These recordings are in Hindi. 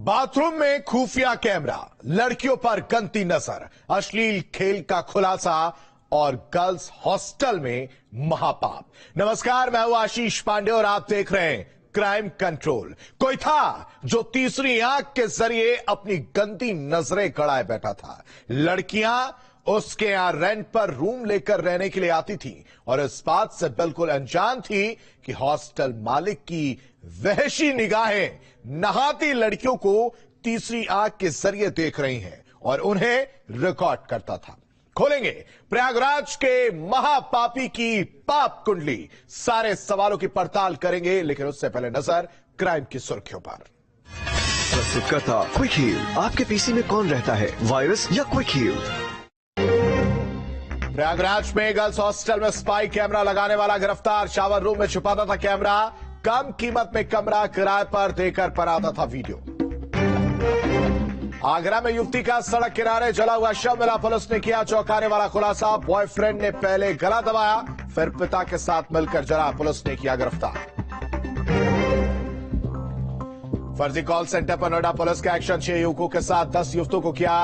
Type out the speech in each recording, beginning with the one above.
बाथरूम में खुफिया कैमरा, लड़कियों पर गंदी नजर, अश्लील खेल का खुलासा और गर्ल्स हॉस्टल में महापाप। नमस्कार, मैं हूं आशीष पांडे और आप देख रहे हैं क्राइम कंट्रोल। कोई था जो तीसरी आंख के जरिए अपनी गंदी नजरें गड़ाए बैठा था। लड़कियां उसके यहां रेंट पर रूम लेकर रहने के लिए आती थी और इस बात से बिल्कुल अनजान थी कि हॉस्टल मालिक की वहशी निगाहें नहाती लड़कियों को तीसरी आंख के जरिए देख रही हैं और उन्हें रिकॉर्ड करता था। खोलेंगे प्रयागराज के महापापी की पाप कुंडली, सारे सवालों की पड़ताल करेंगे, लेकिन उससे पहले नजर क्राइम की सुर्खियों पर। प्रस्तुत करता क्विक हील। आपके पीसी में कौन रहता है, वायरस या क्विक हील? प्रयागराज में गर्ल्स हॉस्टल में स्पाई कैमरा लगाने वाला गिरफ्तार। शावर रूम में छुपाता था कैमरा, कम कीमत में कमरा किराए पर देकर बनाता था वीडियो। आगरा में युवती का सड़क किनारे जला हुआ शव मिला, पुलिस ने किया चौंकाने वाला खुलासा। बॉयफ्रेंड ने पहले गला दबाया, फिर पिता के साथ मिलकर जला, पुलिस ने किया गिरफ्तार। फर्जी कॉल सेंटर पर नोएडा पुलिस का एक्शन, 6 युवकों के साथ 10 युवकों को किया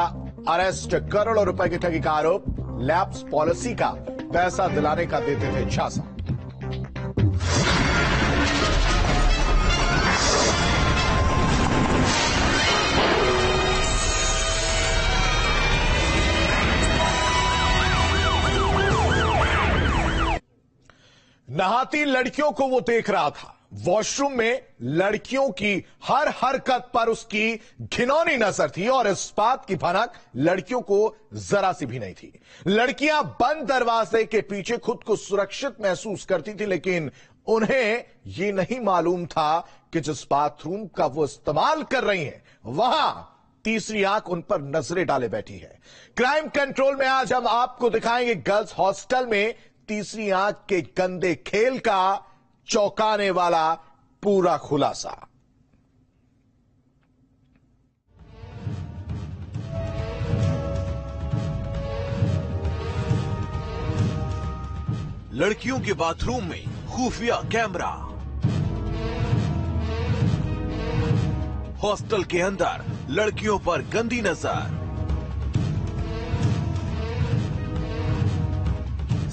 अरेस्ट। करोड़ों रुपए की ठगी का आरोप, लैप्स पॉलिसी का पैसा दिलाने का देते थे झांसा। नहाती लड़कियों को वो देख रहा था। वॉशरूम में लड़कियों की हर हरकत पर उसकी घिनौनी नजर थी और इस बात की भनक लड़कियों को जरा सी भी नहीं थी। लड़कियां बंद दरवाजे के पीछे खुद को सुरक्षित महसूस करती थी, लेकिन उन्हें यह नहीं मालूम था कि जिस बाथरूम का वो इस्तेमाल कर रही हैं, वहां तीसरी आंख उन पर नजरें डाले बैठी है। क्राइम कंट्रोल में आज हम आपको दिखाएंगे गर्ल्स हॉस्टल में तीसरी आंख के गंदे खेल का चौंकाने वाला पूरा खुलासा। लड़कियों के बाथरूम में खुफिया कैमरा, हॉस्टल के अंदर लड़कियों पर गंदी नजर,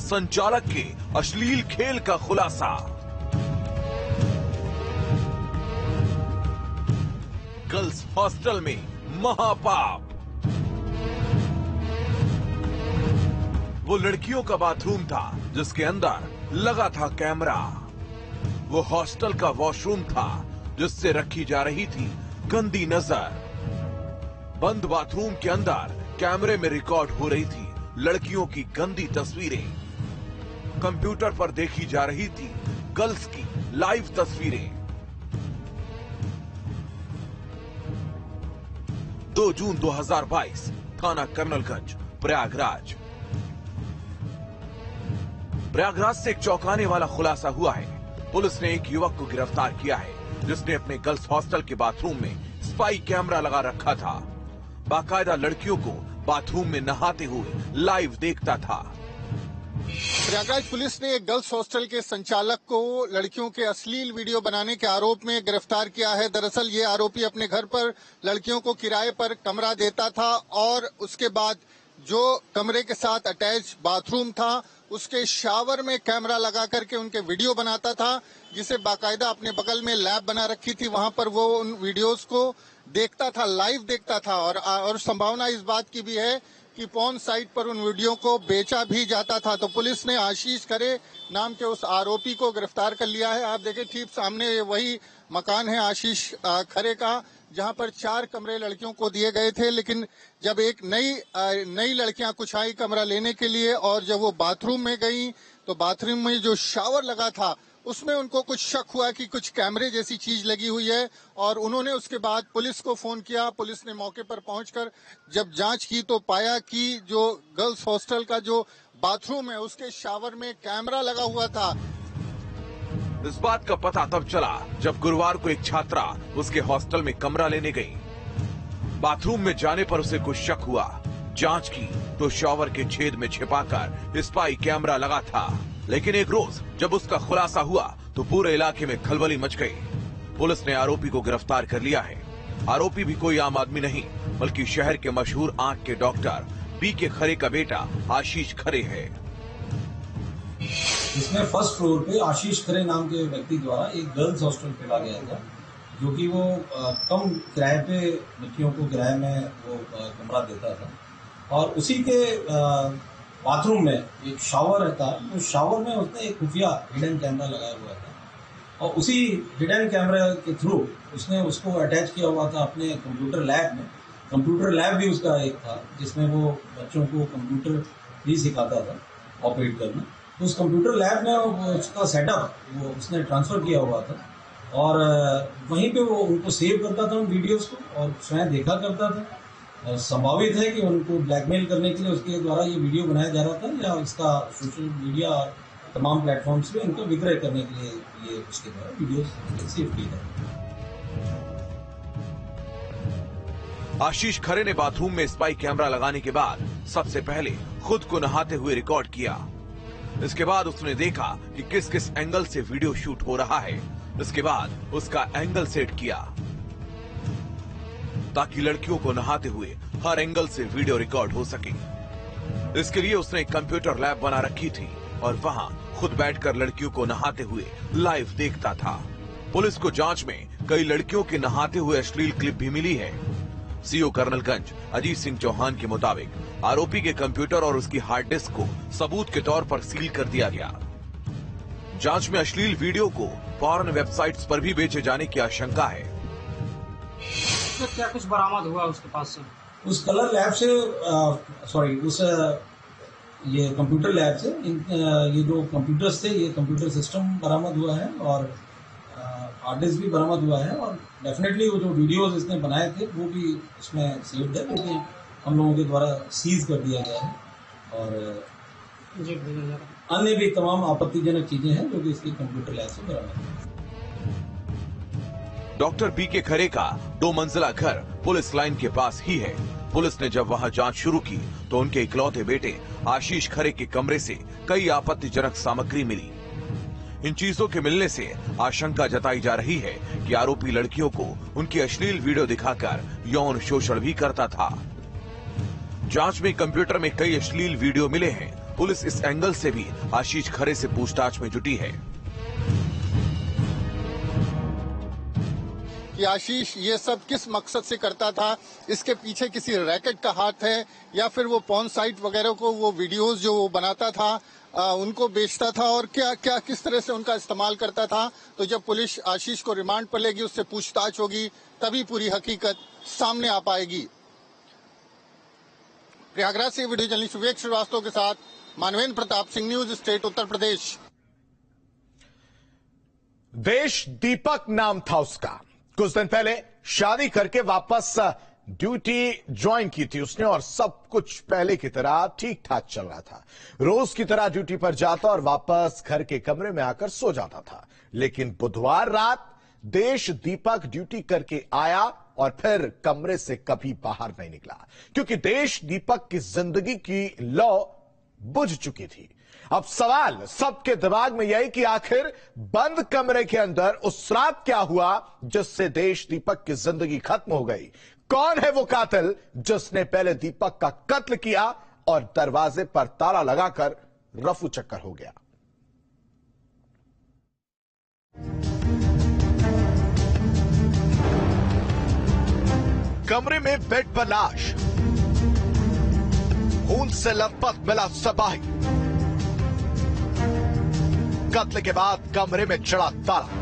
संचालक के अश्लील खेल का खुलासा, गर्ल्स हॉस्टल में महापाप। वो लड़कियों का बाथरूम था जिसके अंदर लगा था कैमरा। वो हॉस्टल का वॉशरूम था जिससे रखी जा रही थी गंदी नजर। बंद बाथरूम के अंदर कैमरे में रिकॉर्ड हो रही थी लड़कियों की गंदी तस्वीरें। कंप्यूटर पर देखी जा रही थी गर्ल्स की लाइव तस्वीरें। 2 जून 2022, थाना कर्नलगंज, प्रयागराज। प्रयागराज से एक चौंकाने वाला खुलासा हुआ है। पुलिस ने एक युवक को गिरफ्तार किया है जिसने अपने गर्ल्स हॉस्टल के बाथरूम में स्पाई कैमरा लगा रखा था। बाकायदा लड़कियों को बाथरूम में नहाते हुए लाइव देखता था। प्रयागराज पुलिस ने एक गर्ल्स हॉस्टल के संचालक को लड़कियों के अश्लील वीडियो बनाने के आरोप में गिरफ्तार किया है। दरअसल ये आरोपी अपने घर पर लड़कियों को किराए पर कमरा देता था और उसके बाद जो कमरे के साथ अटैच बाथरूम था उसके शावर में कैमरा लगा करके उनके वीडियो बनाता था, जिसे बाकायदा अपने बगल में लैब बना रखी थी, वहां पर वो उन वीडियोस को देखता था, लाइव देखता था। और संभावना इस बात की भी है कि पॉर्न साइट पर उन वीडियो को बेचा भी जाता था। तो पुलिस ने आशीष खरे नाम के उस आरोपी को गिरफ्तार कर लिया है। आप देखें ठीक सामने वही मकान है आशीष खरे का, जहां पर 4 कमरे लड़कियों को दिए गए थे, लेकिन जब एक नई लड़कियां कुछ आई कमरा लेने के लिए और जब वो बाथरूम में गई तो बाथरूम में जो शावर लगा था उसमें उनको कुछ शक हुआ कि कुछ कैमरे जैसी चीज लगी हुई है और उन्होंने उसके बाद पुलिस को फोन किया। पुलिस ने मौके पर पहुंचकर जब जांच की तो पाया कि जो गर्ल्स हॉस्टल का जो बाथरूम है उसके शावर में कैमरा लगा हुआ था। इस बात का पता तब चला जब गुरुवार को एक छात्रा उसके हॉस्टल में कमरा लेने गई। बाथरूम में जाने पर उसे कुछ शक हुआ। जांच की तो शॉवर के छेद में छिपाकर स्पाई कैमरा लगा था। लेकिन एक रोज जब उसका खुलासा हुआ तो पूरे इलाके में खलबली मच गई। पुलिस ने आरोपी को गिरफ्तार कर लिया है। आरोपी भी कोई आम आदमी नहीं बल्कि शहर के मशहूर आंख के डॉक्टर बीके खरे का बेटा आशीष खरे है। इसमें फर्स्ट फ्लोर पे आशीष खरे नाम के व्यक्ति द्वारा एक गर्ल्स हॉस्टल खोला गया था, जो कि वो कम किराए पे बच्चियों को किराए में वो कमरा देता था। और उसी के बाथरूम में एक शावर था, उस शावर में उसने एक खुफिया हिडन कैमरा लगाया हुआ था और उसी हिडन कैमरा के थ्रू उसने उसको अटैच किया हुआ था अपने कंप्यूटर लैब में। कंप्यूटर लैब भी उसका एक था जिसमें वो बच्चों को कंप्यूटर भी सिखाता था ऑपरेट करना। तो उस कंप्यूटर लैब में उसका सेटअप वो उसने ट्रांसफर किया हुआ था और वहीं पे वो उनको सेव करता था उन वीडियोस को और स्वयं देखा करता था। और संभावित है कि उनको ब्लैकमेल करने के लिए उसके द्वारा ये वीडियो बनाया जा रहा था या इसका सोशल मीडिया और तमाम प्लेटफॉर्म्स पे इनको विक्रय करने के लिए ये उसके द्वारा वीडियो सेव किए जाते हैं। आशीष खरे ने बाथरूम में स्पाई कैमरा लगाने के बाद सबसे पहले खुद को नहाते हुए रिकॉर्ड किया। इसके बाद उसने देखा कि किस किस एंगल से वीडियो शूट हो रहा है। इसके बाद उसका एंगल सेट किया ताकि लड़कियों को नहाते हुए हर एंगल से वीडियो रिकॉर्ड हो सके। इसके लिए उसने एक कंप्यूटर लैब बना रखी थी और वहां खुद बैठकर लड़कियों को नहाते हुए लाइव देखता था। पुलिस को जांच में कई लड़कियों के नहाते हुए अश्लील क्लिप भी मिली है। सीओ कर्नलगंज अजीत सिंह चौहान के मुताबिक आरोपी के कंप्यूटर और उसकी हार्ड डिस्क को सबूत के तौर पर सील कर दिया गया। जांच में अश्लील वीडियो को फॉरेन वेबसाइट्स पर भी बेचे जाने की आशंका है। तो क्या कुछ बरामद हुआ उसके पास से? उस कलर लैब से उस ये कंप्यूटर लैब से ये जो कंप्यूटर्स थे, ये कंप्यूटर सिस्टम बरामद हुआ है और हार्ड डिस्क भी बरामद हुआ है और डेफिनेटली वो जो वीडियोस इसने बनाए थे वो भी इसमें सेव्ड है, लेकिन हम लोगों के द्वारा सीज कर दिया गया है और अन्य भी तमाम आपत्तिजनक चीजें हैं जो कि इसकी कंप्यूटर लैब से बरामद है। डॉक्टर बीके खरे का 2 मंजिला घर पुलिस लाइन के पास ही है। पुलिस ने जब वहां जांच शुरू की तो उनके इकलौते बेटे आशीष खरे के कमरे से कई आपत्तिजनक सामग्री मिली। इन चीजों के मिलने से आशंका जताई जा रही है कि आरोपी लड़कियों को उनकी अश्लील वीडियो दिखाकर यौन शोषण भी करता था। जांच में कंप्यूटर में कई अश्लील वीडियो मिले हैं। पुलिस इस एंगल से भी आशीष खरे से पूछताछ में जुटी है कि आशीष ये सब किस मकसद से करता था, इसके पीछे किसी रैकेट का हाथ है या फिर वो पॉर्न साइट वगैरह को वो वीडियोस जो वो बनाता था उनको बेचता था और क्या क्या किस तरह से उनका इस्तेमाल करता था। तो जब पुलिस आशीष को रिमांड पर लेगी, उससे पूछताछ होगी, तभी पूरी हकीकत सामने आ पाएगी। प्रयागराज से वीडियो जर्नलिस्ट विवेक श्रीवास्तव के साथ मानवेंद्र प्रताप सिंह, न्यूज स्टेट उत्तर प्रदेश। देश दीपक नाम था उसका। कुछ दिन पहले शादी करके वापस ड्यूटी ज्वाइन की थी उसने और सब कुछ पहले की तरह ठीक ठाक चल रहा था। रोज की तरह ड्यूटी पर जाता और वापस घर के कमरे में आकर सो जाता था। लेकिन बुधवार रात देश दीपक ड्यूटी करके आया और फिर कमरे से कभी बाहर नहीं निकला, क्योंकि देश दीपक की जिंदगी की लौ बुझ चुकी थी। अब सवाल सबके दिमाग में यही कि आखिर बंद कमरे के अंदर उस रात क्या हुआ जिससे देश दीपक की जिंदगी खत्म हो गई। कौन है वो कातिल जिसने पहले दीपक का कत्ल किया और दरवाजे पर ताला लगाकर रफू चक्कर हो गया। कमरे में बेड पर लाश, खून से लथपथ मिला सबाही। कत्ल के बाद कमरे में चढ़ा ताला।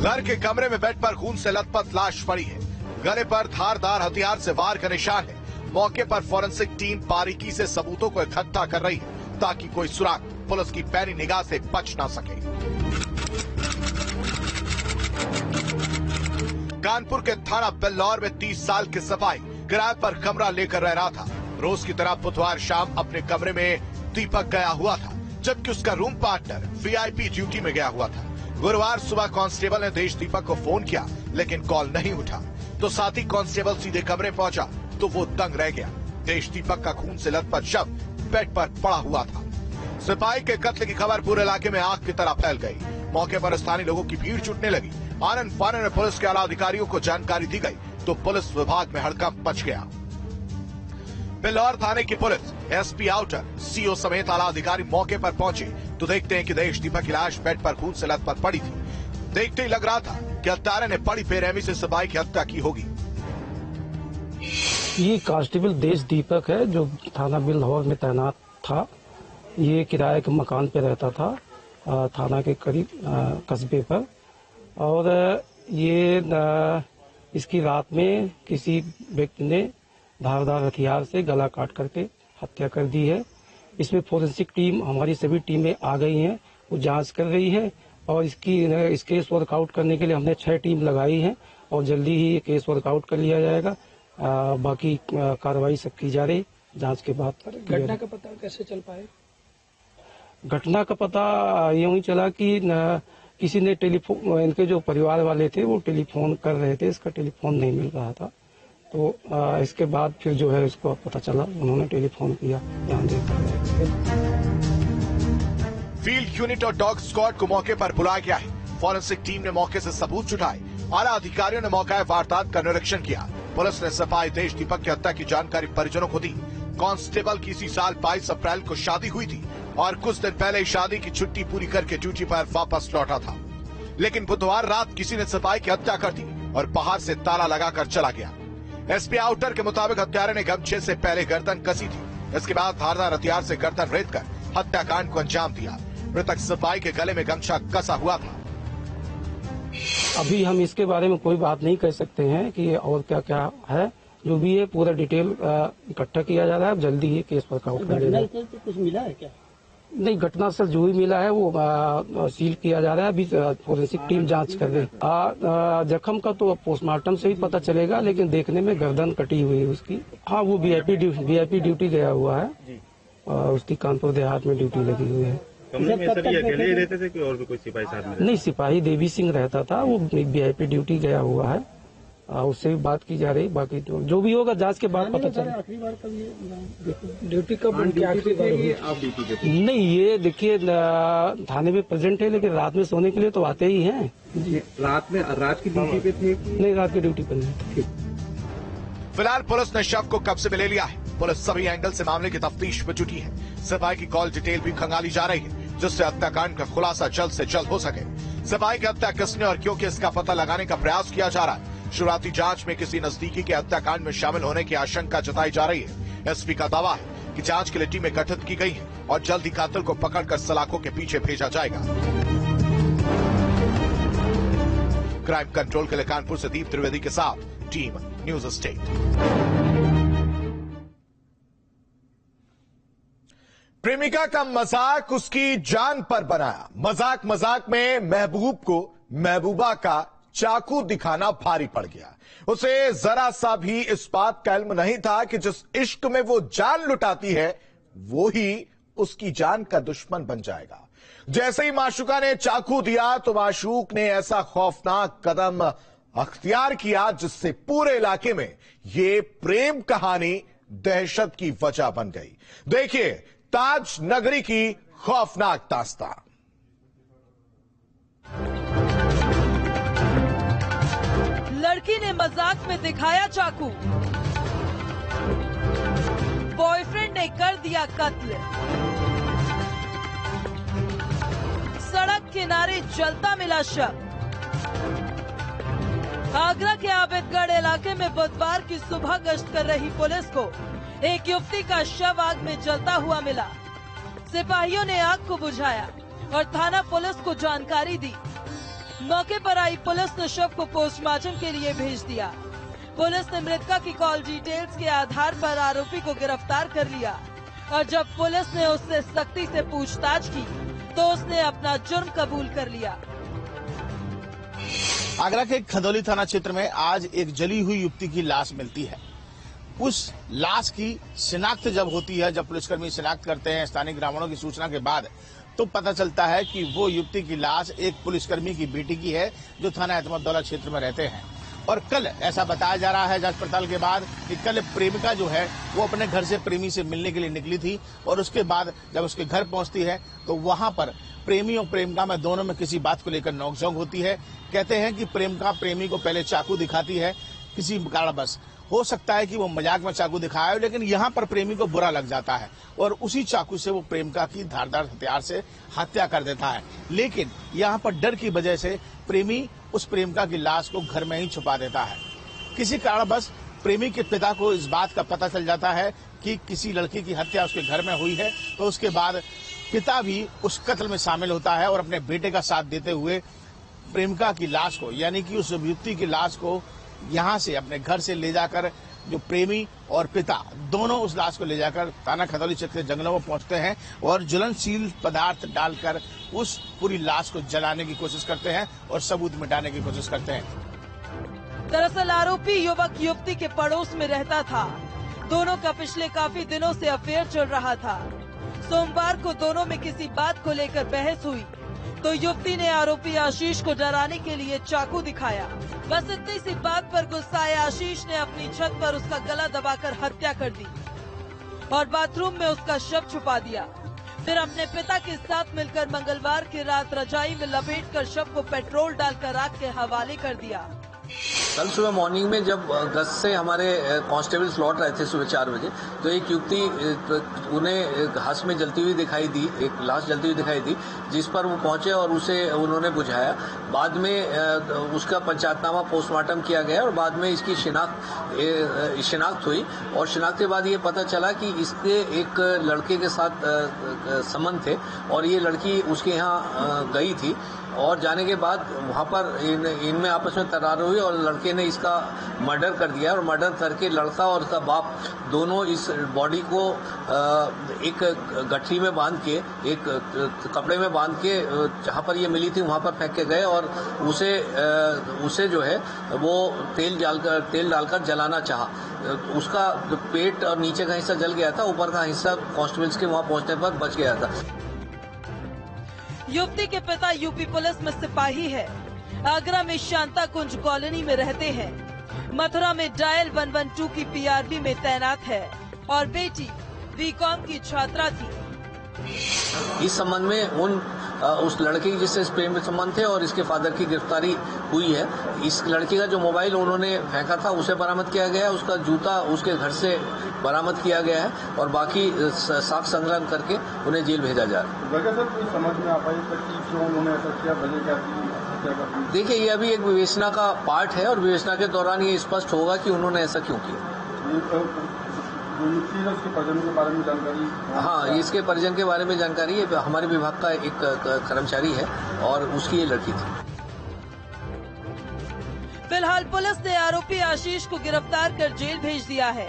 घर के कमरे में बेड पर खून से लथपथ लाश पड़ी है। गले पर धारदार हथियार से वार का निशान है। मौके पर फोरेंसिक टीम बारीकी से सबूतों को इकट्ठा कर रही है ताकि कोई सुराग पुलिस की पैनी निगाह से बच ना सके। कानपुर के थाना बेल्लौर में 30 साल के सिपाही किराए पर कमरा लेकर रह रहा था। रोज की तरह बुधवार शाम अपने कमरे में दीपक गया हुआ था, जबकि उसका रूम पार्टनर वीआईपी ड्यूटी में गया हुआ था। गुरुवार सुबह कांस्टेबल ने देश दीपक को फोन किया, लेकिन कॉल नहीं उठा। तो साथी कांस्टेबल सीधे कमरे पहुंचा तो वो दंग रह गया। देश दीपक का खून से लथपथ शव बेड पर पड़ा हुआ था। सिपाही के कत्ल की खबर पूरे इलाके में आग की तरह फैल गई। मौके पर स्थानीय लोगों की भीड़ जुटने लगी। आनन फानन में पुलिस के आला अधिकारियों को जानकारी दी गई तो पुलिस विभाग में हड़कंप मच गया। बिल्हौर थाने की पुलिस, एसपी आउटर, सीओ समेत आला अधिकारी मौके पर पहुंचे तो देखते हैं कि देश दीपक की लाश बेड पर खून से लथपथ पड़ी थी। देखते ही लग रहा था कि हत्यारे ने बड़ी बेरहमी से सिपाही की हत्या की होगी। ये कांस्टेबल देश दीपक है जो थाना बिल्हौर में तैनात था। ये किराए के मकान पे रहता था थाना के करीब कस्बे पर, और ये इसकी रात में किसी व्यक्ति ने धारदार हथियार से गला काट करके हत्या कर दी है। इसमें फोरेंसिक टीम, हमारी सभी टीमें आ गई हैं, वो जांच कर रही है और इस केस वर्कआउट करने के लिए हमने 6 टीम लगाई है और जल्दी ही ये केस वर्कआउट कर लिया जाएगा। बाकी कार्रवाई सब की जा रही, जांच के बाद। घटना का पता कैसे चल पाए? घटना का पता यूं ही चला कि किसी ने टेलीफोन, इनके जो परिवार वाले थे वो टेलीफोन कर रहे थे, इसका टेलीफोन नहीं मिल रहा था, तो इसके बाद फिर जो है इसको पता चला, उन्होंने टेलीफोन किया। ध्यान फील्ड यूनिट और डॉग स्क्वाड को मौके पर बुलाया गया है। फॉरेंसिक टीम ने मौके से सबूत जुटाए। आला अधिकारियों ने मौका वारदात का निरीक्षण किया। पुलिस ने सिपाही देश दीपक की हत्या की जानकारी परिजनों को दी। कांस्टेबल की इसी साल 22 अप्रैल को शादी हुई थी और कुछ दिन पहले शादी की छुट्टी पूरी करके ड्यूटी पर वापस लौटा था, लेकिन बुधवार रात किसी ने सिपाही की हत्या कर दी और बाहर से ताला लगाकर चला गया। एसपी आउटर के मुताबिक हत्यारे ने गमछे से पहले गर्दन कसी थी, इसके बाद धारदार हथियार से गर्दन रेत कर हत्याकांड को अंजाम दिया। मृतक सिपाही के गले में गमछा कसा हुआ था। अभी हम इसके बारे में कोई बात नहीं कह सकते हैं कि और क्या क्या है। जो भी है पूरा डिटेल इकट्ठा किया जा रहा है, जल्दी ही केस वर्कआउट कर लेगा। कुछ मिला है क्या? नहीं, घटनास्थल जो भी मिला है वो सील किया जा रहा है। अभी फोरेंसिक टीम जांच कर रही है। जख्म का तो पोस्टमार्टम से ही पता चलेगा, लेकिन देखने में गर्दन कटी हुई है उसकी। हाँ, वो वीआईपी ड्यूटी गया हुआ है, उसकी कानपुर देहात में ड्यूटी लगी हुई है। कमरे में सर ये अकेले ही रहते थे कि और भी कोई सिपाही साथ में? नहीं, सिपाही देवी सिंह रहता था, वो वीआईपी ड्यूटी गया हुआ है, उससे भी बात की जा रही। बाकी जो भी होगा जांच के बाद पता चलेगा। आखिरी बार कब ड्यूटी कब उनकी आखिरी बार हुई? आप ड्यूटी पे थे? नहीं, ये देखिए थाने में प्रेजेंट है, लेकिन रात में सोने के लिए तो आते ही हैं। रात की ड्यूटी पे थे? नहीं, रात की ड्यूटी पर नहीं। फिलहाल पुलिस ने शव को कब्जे में ले लिया है। पुलिस सभी एंगल से मामले की तफ्तीश में जुटी है। सिपाही की कॉल डिटेल भी खंगाली जा रही है, जिससे हत्याकांड का खुलासा जल्द से जल्द हो सके। सिपाही की हत्या किसने और क्यों, इसका पता लगाने का प्रयास किया जा रहा है। शुरुआती जांच में किसी नजदीकी के हत्याकांड में शामिल होने की आशंका जताई जा रही है। एसपी का दावा है कि जांच के लिए टीमें गठित की गई हैं और जल्द ही कातिल को पकड़कर सलाखों के पीछे भेजा जाएगा। क्राइम कंट्रोल के लिए कानपुर से दीप त्रिवेदी के साथ टीम न्यूज स्टेट। प्रेमिका का मजाक उसकी जान पर बनाया। मजाक मजाक में महबूब को महबूबा का चाकू दिखाना भारी पड़ गया। उसे जरा सा भी इस बात का इल्म नहीं था कि जिस इश्क में वो जान लुटाती है वो ही उसकी जान का दुश्मन बन जाएगा। जैसे ही माशूका ने चाकू दिया तो माशूक ने ऐसा खौफनाक कदम अख्तियार किया जिससे पूरे इलाके में ये प्रेम कहानी दहशत की वजह बन गई। देखिए ताज नगरी की खौफनाक दास्तां। लड़की ने मजाक में दिखाया चाकू, बॉयफ्रेंड ने कर दिया कत्ल। सड़क किनारे जलता मिला शव। आगरा के आबिदगढ़ इलाके में बुधवार की सुबह गश्त कर रही पुलिस को एक युवती का शव आग में जलता हुआ मिला। सिपाहियों ने आग को बुझाया और थाना पुलिस को जानकारी दी। मौके पर आई पुलिस ने शव को पोस्टमार्टम के लिए भेज दिया। पुलिस ने मृतका की कॉल डिटेल्स के आधार पर आरोपी को गिरफ्तार कर लिया और जब पुलिस ने उससे सख्ती से पूछताछ की तो उसने अपना जुर्म कबूल कर लिया। आगरा के खदौली थाना क्षेत्र में आज एक जली हुई युवती की लाश मिलती है। उस लाश की शिनाख्त जब होती है, जब पुलिसकर्मी शिनाख्त करते हैं स्थानीय ग्रामीणों की सूचना के बाद, तो पता चलता है कि वो युवती की लाश एक पुलिसकर्मी की बेटी की है जो थाना एतमदौला क्षेत्र में रहते हैं। और कल ऐसा बताया जा रहा है जांच पड़ताल के बाद कि कल प्रेमिका जो है वो अपने घर से प्रेमी से मिलने के लिए निकली थी और उसके बाद जब उसके घर पहुंचती है तो वहां पर प्रेमी और प्रेमिका में दोनों में किसी बात को लेकर नोकझोंक होती है। कहते हैं कि प्रेमिका प्रेमी को पहले चाकू दिखाती है किसी कारणवश। हो सकता है कि वो मजाक में चाकू दिखाया हो, लेकिन यहाँ पर प्रेमी को बुरा लग जाता है और उसी चाकू से वो प्रेमिका की धारदार हथियार से हत्या कर देता है। लेकिन यहाँ पर डर की वजह से प्रेमी उस प्रेमिका की लाश को घर में ही छुपा देता है। किसी कारणवश प्रेमी के पिता को इस बात का पता चल जाता है कि किसी लड़की की हत्या उसके घर में हुई है, तो उसके बाद पिता भी उस कत्ल में शामिल होता है और अपने बेटे का साथ देते हुए प्रेमिका की लाश को, यानी कि उस युवती की लाश को यहाँ से अपने घर से ले जाकर जो प्रेमी और पिता दोनों उस लाश को ले जाकर थाना खतौली क्षेत्र के जंगलों में पहुंचते हैं और ज्वलनशील पदार्थ डालकर उस पूरी लाश को जलाने की कोशिश करते हैं और सबूत मिटाने की कोशिश करते हैं। दरअसल आरोपी युवक युवती के पड़ोस में रहता था। दोनों का पिछले काफी दिनों से अफेयर चल रहा था। सोमवार को दोनों में किसी बात को लेकर बहस हुई तो युवती ने आरोपी आशीष को डराने के लिए चाकू दिखाया। बस इतनी सी बात पर गुस्साए आशीष ने अपनी छत पर उसका गला दबाकर हत्या कर दी और बाथरूम में उसका शव छुपा दिया। फिर अपने पिता के साथ मिलकर मंगलवार की रात रजाई में लपेटकर शव को पेट्रोल डालकर आग के हवाले कर दिया। कल सुबह मॉर्निंग में जब गश्त से हमारे कांस्टेबल्स लौट रहे थे सुबह 4 बजे, तो एक युवती उन्हें घास में जलती हुई दिखाई दी, एक लाश जलती हुई दिखाई दी, जिस पर वो पहुंचे और उसे उन्होंने बुझाया। बाद में उसका पंचायतनामा पोस्टमार्टम किया गया और बाद में इसकी शिनाख्त हुई और शिनाख्त के बाद ये पता चला कि इसके एक लड़के के साथ संबंध थे और ये लड़की उसके यहाँ गई थी और जाने के बाद वहाँ पर इनमें आपस में तकरार हुई और लड़के ने इसका मर्डर कर दिया और मर्डर करके लड़का और उसका बाप दोनों इस बॉडी को एक गठरी में बांध के, एक कपड़े में बांध के जहाँ पर ये मिली थी वहाँ पर फेंक के गए और उसे जो है वो तेल डालकर जलाना चाहा। उसका जो पेट और नीचे का हिस्सा जल गया था, ऊपर का हिस्सा कांस्टेबल्स के वहाँ पहुँचने पर बच गया था। युवती के पिता यूपी पुलिस में सिपाही है। आगरा में शांता कुंज कॉलोनी में रहते हैं। मथुरा में डायल 112 की पीआरबी में तैनात है और बेटी बीकॉम की छात्रा थी। इस संबंध में उस लड़के की जिससे प्रेम में संबंध थे और इसके फादर की गिरफ्तारी हुई है। इस लड़के का जो मोबाइल उन्होंने फेंका था उसे बरामद किया गया है, उसका जूता उसके घर से बरामद किया गया है और बाकी साक्ष्य संग्रह करके उन्हें जेल भेजा जा रहा है। समझ में आ पाई कि क्यों उन्होंने ऐसा किया, वजह क्या थी? देखिए, ये अभी एक विवेचना का पार्ट है और विवेचना के दौरान ये स्पष्ट होगा कि उन्होंने ऐसा क्यों किया। उसके परिजन के बारे में जानकारी? हाँ, इसके परिजन के बारे में जानकारी है। हमारे विभाग का एक कर्मचारी है और उसकी ये लड़की थी। फिलहाल पुलिस ने आरोपी आशीष को गिरफ्तार कर जेल भेज दिया है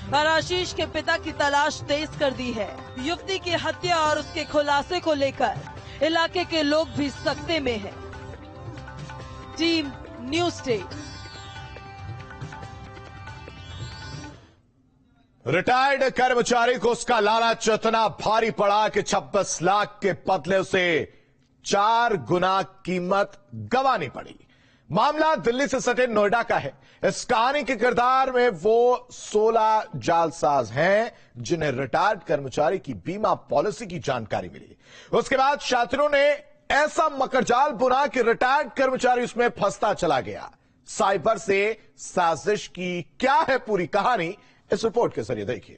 और आशीष के पिता की तलाश तेज कर दी है। युवती की हत्या और उसके खुलासे को लेकर इलाके के लोग भी सख्ते में हैं। Team news day. रिटायर्ड कर्मचारी को उसका लालच इतना भारी पड़ा कि 26 लाख के बदले उसे 4 गुना कीमत गंवानी पड़ी। मामला दिल्ली से सटे नोएडा का है। इस कहानी के किरदार में वो 16 जालसाज हैं जिन्हें रिटायर्ड कर्मचारी की बीमा पॉलिसी की जानकारी मिली। उसके बाद छात्रों ने ऐसा मकरजाल बुना कि रिटायर्ड कर्मचारी उसमें फंसता चला गया। साइबर से साजिश की क्या है पूरी कहानी, इस रिपोर्ट के जरिए देखिए।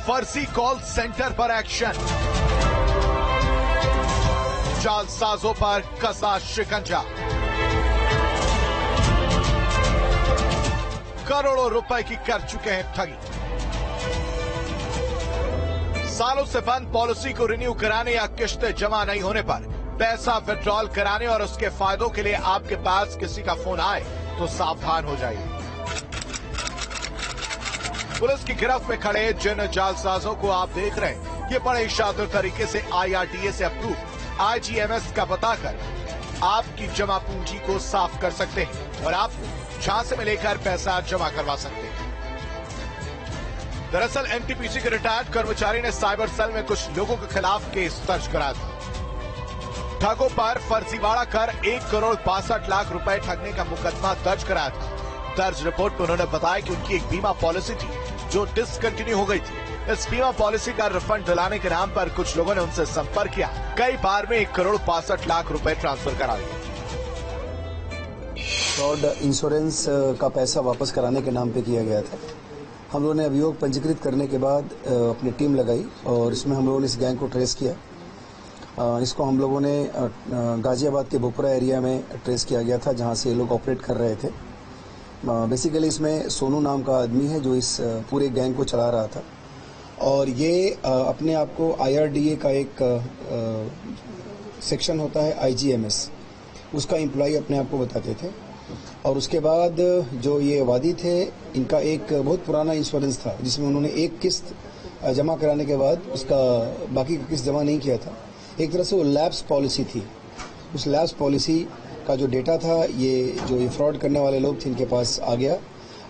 फर्जी कॉल सेंटर पर एक्शन, जालसाजों पर कसा शिकंजा, करोड़ों रुपए की कर चुके हैं ठगी। सालों से बंद पॉलिसी को रिन्यू कराने या किश्तें जमा नहीं होने पर पैसा विड्रॉल कराने और उसके फायदों के लिए आपके पास किसी का फोन आए तो सावधान हो जाइए। पुलिस की गिरफ्त में खड़े जिन जालसाजों को आप देख रहे हैं, ये बड़े शातिर तरीके से IRDA से अप्रूव IGMS का बताकर आपकी जमा पूंजी को साफ कर सकते हैं और आपको झांसे में लेकर पैसा जमा करवा सकते हैं। दरअसल NTPC के रिटायर्ड कर्मचारी ने साइबर सेल में कुछ लोगों के खिलाफ केस दर्ज करा था। ठगों पर फर्जीवाड़ा कर 1,62 लाख रुपए ठगने का मुकदमा दर्ज कराया था। दर्ज रिपोर्ट में उन्होंने बताया कि उनकी एक बीमा पॉलिसी थी जो डिसकंटिन्यू हो गई थी इस बीमा पॉलिसी का रिफंड दिलाने के नाम पर कुछ लोगों ने उनसे संपर्क किया। कई बार में 1,65,00,000 रुपए ट्रांसफर करा दिए। फ्रॉड इंश्योरेंस का पैसा वापस कराने के नाम पे किया गया था। हम लोगों ने अभियोग पंजीकृत करने के बाद अपनी टीम लगाई और इसमें हम लोगों ने इस गैंग को ट्रेस किया। इसको हम लोगों ने गाजियाबाद के बोपरा एरिया में ट्रेस किया गया था, जहां से ये लोग ऑपरेट कर रहे थे। बेसिकली इसमें सोनू नाम का आदमी है जो इस पूरे गैंग को चला रहा था और ये अपने आप को IRDA का एक सेक्शन होता है IGMS, उसका एम्प्लॉय अपने आप को बताते थे। और उसके बाद जो ये वादी थे, इनका एक बहुत पुराना इंश्योरेंस था जिसमें उन्होंने एक किस्त जमा कराने के बाद उसका बाकी का किस्त जमा नहीं किया था। एक तरह से वो लैप्स पॉलिसी थी। उस लैप्स पॉलिसी का जो डेटा था, ये फ्रॉड करने वाले लोग थे, इनके पास आ गया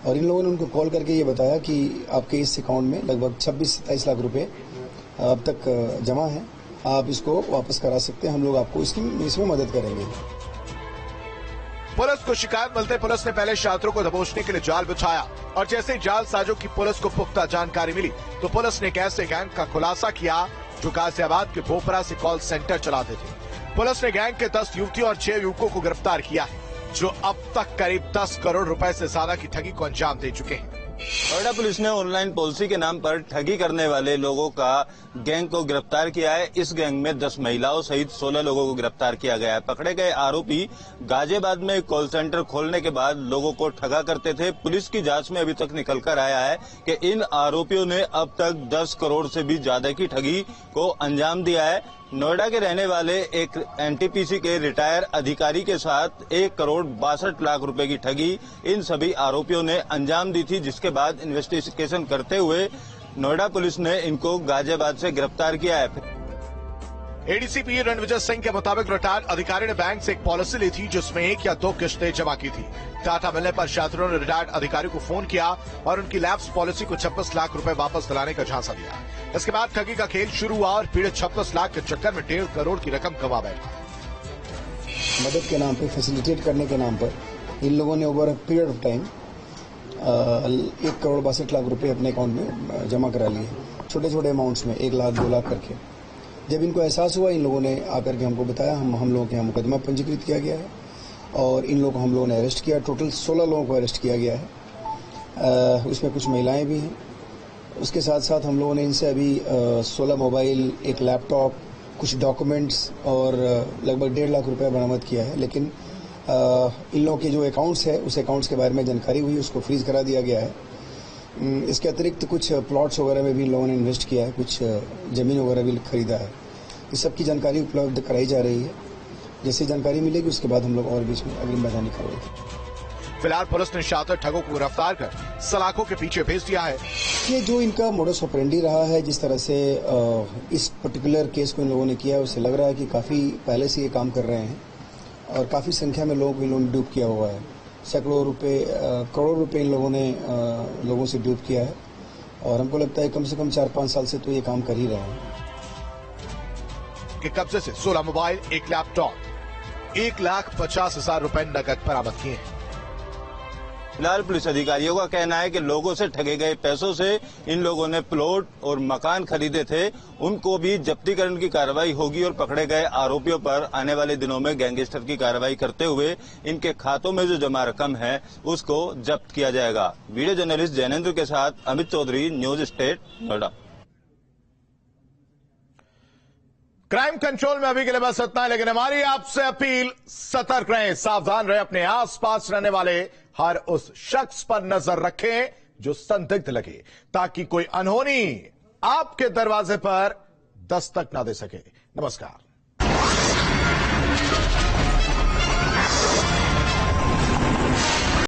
और इन लोगों ने उनको कॉल करके ये बताया कि आपके इस अकाउंट में लगभग 26-27 लाख रुपए अब तक जमा है, आप इसको वापस करा सकते हैं, हम लोग आपको इसमें मदद करेंगे। पुलिस को शिकायत मिलते पुलिस ने पहले छात्रों को दबोचने के लिए जाल बिछाया और जैसे जाल साजों की पुलिस को पुख्ता जानकारी मिली तो पुलिस ने एक ऐसे गैंग का खुलासा किया जो गाजियाबाद के बोपरा से कॉल सेंटर चलाते थे। पुलिस ने गैंग के 10 युवतियों और 6 युवकों को गिरफ्तार किया है जो अब तक करीब 10 करोड़ रुपए से ज्यादा की ठगी को अंजाम दे चुके हैं। नोएडा पुलिस ने ऑनलाइन पॉलिसी के नाम पर ठगी करने वाले लोगों का गैंग को गिरफ्तार किया है। इस गैंग में 10 महिलाओं सहित 16 लोगों को गिरफ्तार किया गया है। पकड़े गए आरोपी गाजियाबाद में एक कॉल सेंटर खोलने के बाद लोगों को ठगा करते थे। पुलिस की जांच में अभी तक निकल कर आया है कि इन आरोपियों ने अब तक 10 करोड़ से भी ज्यादा की ठगी को अंजाम दिया है। नोएडा के रहने वाले एक NTPC के रिटायर अधिकारी के साथ 1,62,00,000 रुपए की ठगी इन सभी आरोपियों ने अंजाम दी थी, जिसके बाद इन्वेस्टिगेशन करते हुए नोएडा पुलिस ने इनको गाजियाबाद से गिरफ्तार किया है। ADCP रणविजय सिंह के मुताबिक रिटायर्ड अधिकारी ने बैंक से एक पॉलिसी ली थी जिसमें 1 या 2 किश्तें जमा की थी। डाटा मिलने पर छात्रों ने रिटायर्ड अधिकारी को फोन किया और उनकी लैप्स पॉलिसी को 26 लाख रुपए वापस दिलाने का झांसा दिया। इसके बाद ठगी का खेल शुरू हुआ और पीड़ित 26 लाख के चक्कर में 1.5 करोड़ की रकम गंवा बैठा। मदद के नाम पर, फैसिलिटेट करने के नाम पर इन लोगों ने ओवर पीरियड ऑफ टाइम 1,62,00,000 रुपए अपने अकाउंट में जमा करा लिए, छोटे छोटे अमाउंट्स में 1 लाख 2 लाख करके। जब इनको एहसास हुआ, इन लोगों ने आकर के हमको बताया, हम लोगों के यहाँ मुकदमा पंजीकृत किया गया है और इन लोगों को हम लोगों ने अरेस्ट किया। टोटल 16 लोगों को अरेस्ट किया गया है, उसमें कुछ महिलाएं भी हैं। उसके साथ साथ हम लोगों ने इनसे अभी 16 मोबाइल, 1 लैपटॉप, कुछ डॉक्यूमेंट्स और लगभग 1.5 लाख रुपए बरामद किया है। लेकिन इन लोगों के जो अकाउंट्स है, उस अकाउंट्स के बारे में जानकारी हुई, उसको फ्रीज करा दिया गया है। इसके अतिरिक्त कुछ प्लॉट्स वगैरह में भी लोगों ने इन्वेस्ट किया है, कुछ जमीन वगैरह भी खरीदा है। इस सब की जानकारी उपलब्ध कराई जा रही है। जैसे जानकारी मिलेगी उसके बाद हम लोग और भी इसमें अग्रिम मैदानी करेंगे। फिलहाल पुलिस ने शातिर ठगों को गिरफ्तार कर सलाखों के पीछे भेज दिया है। ये जो इनका मोडस ऑपरेंडी रहा है, जिस तरह से इस पर्टिकुलर केस को इन लोगों ने किया है, उससे लग रहा है कि काफी पहले से ये काम कर रहे हैं और काफी संख्या में लोगों को इन लोगों ने डूब किया हुआ है। सैकड़ों रुपए, करोड़ों रुपए इन लोगों ने लोगों से डूब किया है और हमको लगता है कम से कम 4-5 साल से तो ये काम कर ही रहे हैं। के कब्जे से 16 मोबाइल, 1 लैपटॉप, 1,50,000 रुपए नकद बरामद किए हैं। फिलहाल पुलिस अधिकारियों का कहना है कि लोगों से ठगे गए पैसों से इन लोगों ने प्लॉट और मकान खरीदे थे, उनको भी जब्तीकरण की कार्रवाई होगी और पकड़े गए आरोपियों पर आने वाले दिनों में गैंगस्टर की कार्रवाई करते हुए इनके खातों में जो जमा रकम है उसको जब्त किया जाएगा। वीडियो जर्नलिस्ट जैनेन्द्र के साथ Amit Chaudhary, News State, Noida. Crime control में अभी के लिए बस इतना है, लेकिन हमारी आपसे अपील, सतर्क रहें, सावधान रहें, अपने आसपास रहने वाले हर उस शख्स पर नजर रखें जो संदिग्ध लगे, ताकि कोई अनहोनी आपके दरवाजे पर दस्तक ना दे सके। नमस्कार।